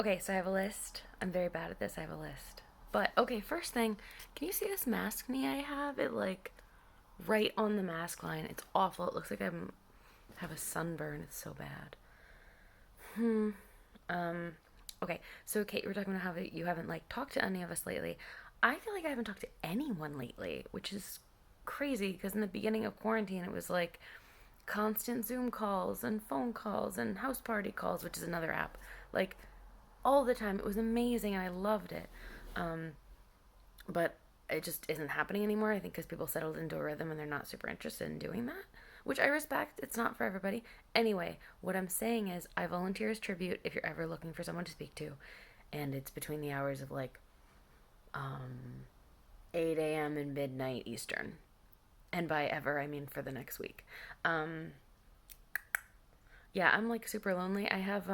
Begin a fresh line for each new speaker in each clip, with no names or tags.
Okay, so I have a list. I'm very bad at this. I have a list. But okay, first thing, can you see this mask knee I have? It like right on the mask line. It's awful. It looks like have a sunburn. It's so bad. Um okay, so Kate, you were talking about how you haven't like talked to any of us lately. I feel like I haven't talked to anyone lately, which is crazy because in the beginning of quarantine it was like constant Zoom calls and phone calls and house party calls, which is another app. Like all the time. It was amazing and I loved it. Um, but it just isn't happening anymore. I think because people settled into a rhythm and they're not super interested in doing that, which I respect. It's not for everybody. Anyway, what I'm saying is I volunteer as tribute if you're ever looking for someone to speak to, and it's between the hours of like 8 a.m. and midnight Eastern. And by ever, I mean for the next week. Um, yeah, I'm like super lonely. I have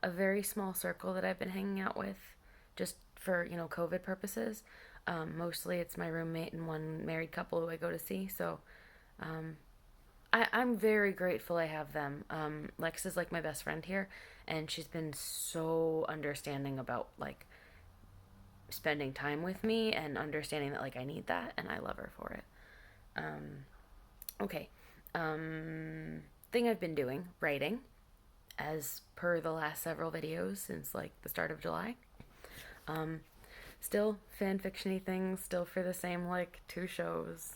a very small circle that I've been hanging out with just for, COVID purposes. Mostly it's my roommate and one married couple who I go to see. So um, I'm very grateful I have them. Lex is like my best friend here, and she's been so understanding about like spending time with me and understanding that like I need that, and I love her for it. Um, okay. Thing I've been doing, writing, as per the last several videos since like the start of July. Um, Still fan fictiony things, still for the same like two shows,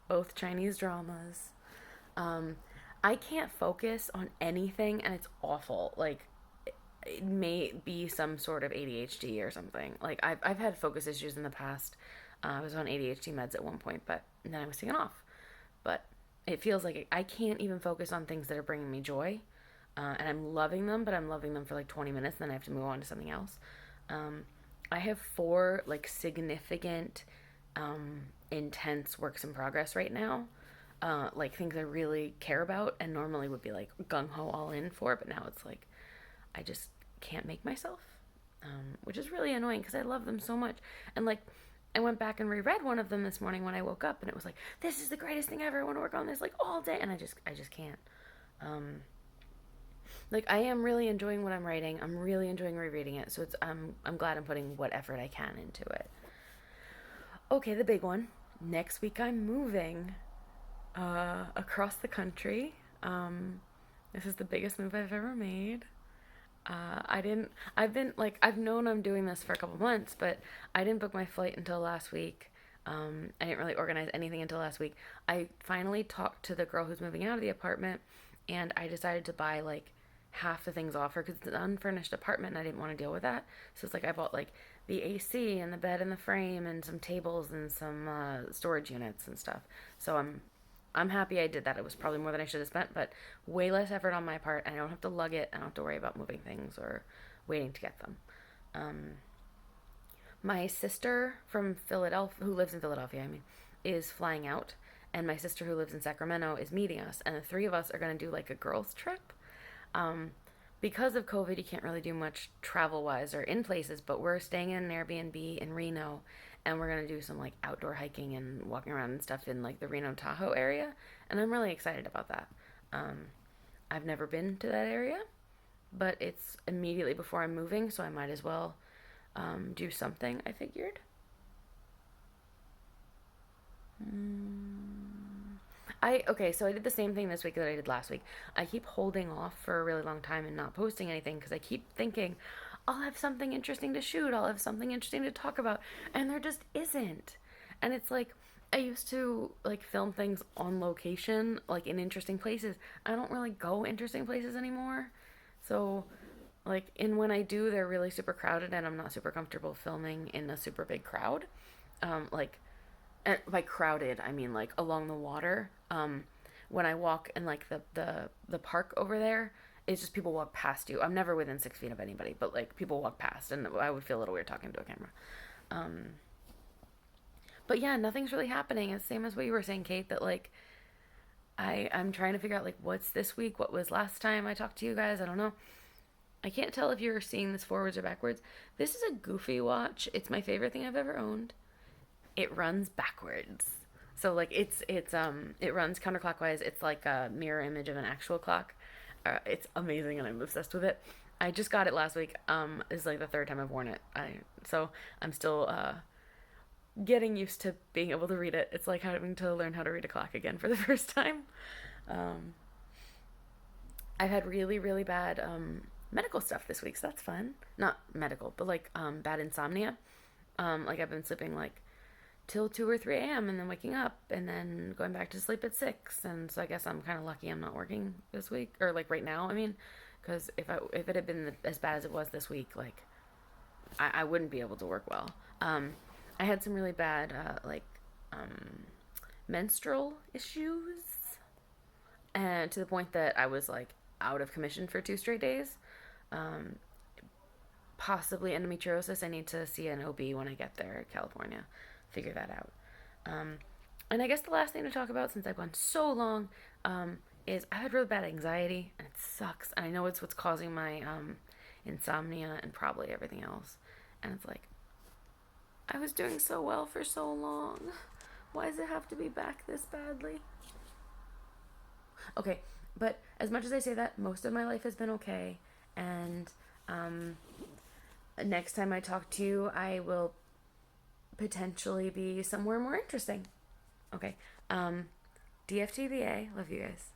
both Chinese dramas. Um, I can't focus on anything, and it's awful. Like it may be some sort of ADHD or something. Like I've had focus issues in the past. I was on ADHD meds at one point, but then I was taken off. But it feels like I can't even focus on things that are bringing me joy. And I'm loving them, but I'm loving them for like 20 minutes, then I have to move on to something else. Um, I have four like significant, intense works in progress right now. Like things I really care about and normally would be like gung ho all in for, but now it's like I just can't make myself, which is really annoying because I love them so much. And like, I went back and reread one of them this morning when I woke up, and it was like, this is the greatest thing ever. I want to work on this like all day, and I just can't. Um, like I am really enjoying what I'm writing. I'm really enjoying rereading it, so I'm glad I'm putting what effort I can into it. Okay, the big one. Next week I'm moving across the country. This is the biggest move I've ever made. I didn't. I've been like I've known I'm doing this for a couple months, but I didn't book my flight until last week. I didn't really organize anything until last week. I finally talked to the girl who's moving out of the apartment, and I decided to buy like half the things off her because it's an unfurnished apartment, and I didn't want to deal with that. So it's like I bought like the AC and the bed and the frame and some tables and some storage units and stuff. So I'm happy I did that. It was probably more than I should have spent, but way less effort on my part. And I don't have to lug it. I don't have to worry about moving things or waiting to get them. Um, my sister from Philadelphia, who lives in Philadelphia, I mean, is flying out. And my sister who lives in Sacramento is meeting us. And the three of us are going to do like a girls' trip. Um, because of COVID, you can't really do much travel wise or in places, but we're staying in an Airbnb in Reno, and we're gonna do some like outdoor hiking and walking around and stuff in like the Reno Tahoe area, and I'm really excited about that. Um, I've never been to that area, but it's immediately before I'm moving, so I might as well do something. I figured. I okay, so I did the same thing this week that I did last week. I keep holding off for a really long time and not posting anything because I keep thinking I'll have something interesting to shoot, I'll have something interesting to talk about, and there just isn't. And it's like I used to like film things on location, like in interesting places. I don't really go interesting places anymore. So like and when I do, they're really super crowded and I'm not super comfortable filming in a super big crowd. Like and by crowded I mean like along the water. When I walk in like the park over there, it's just people walk past you. I'm never within 6 feet of anybody, but like people walk past, and I would feel a little weird talking to a camera. Um, but yeah, nothing's really happening. It's the same as what you were saying, Kate. That like I'm trying to figure out like what's this week, what was last time I talked to you guys. I don't know. I can't tell if you're seeing this forwards or backwards. This is a goofy watch. It's my favorite thing I've ever owned. It runs backwards. So like it runs counterclockwise. It's like a mirror image of an actual clock. It's amazing and I'm obsessed with it. I just got it last week. It's like the third time I've worn it. So I'm still getting used to being able to read it. It's like having to learn how to read a clock again for the first time. Um, I've had really, really bad medical stuff this week, so that's fun. Not medical, but like bad insomnia. Like I've been sleeping like till 2 or 3 a.m. and then waking up and then going back to sleep at 6. And so I guess I'm kind of lucky I'm not working this week, or like right now, I mean, because if it had been as bad as it was this week, like I wouldn't be able to work well. I had some really bad um, menstrual issues, and to the point that I was like out of commission for 2 straight days. Um, Possibly endometriosis. I need to see an OB when I get there, California. Figure that out. Um, and I guess the last thing to talk about, since I've gone so long, is I had really bad anxiety, and it sucks. And I know it's what's causing my insomnia and probably everything else. And it's like, I was doing so well for so long. Why does it have to be back this badly? Okay, but as much as I say that, most of my life has been okay. And um, next time I talk to you, I will potentially be somewhere more interesting. Okay. DFTBA. Love you guys.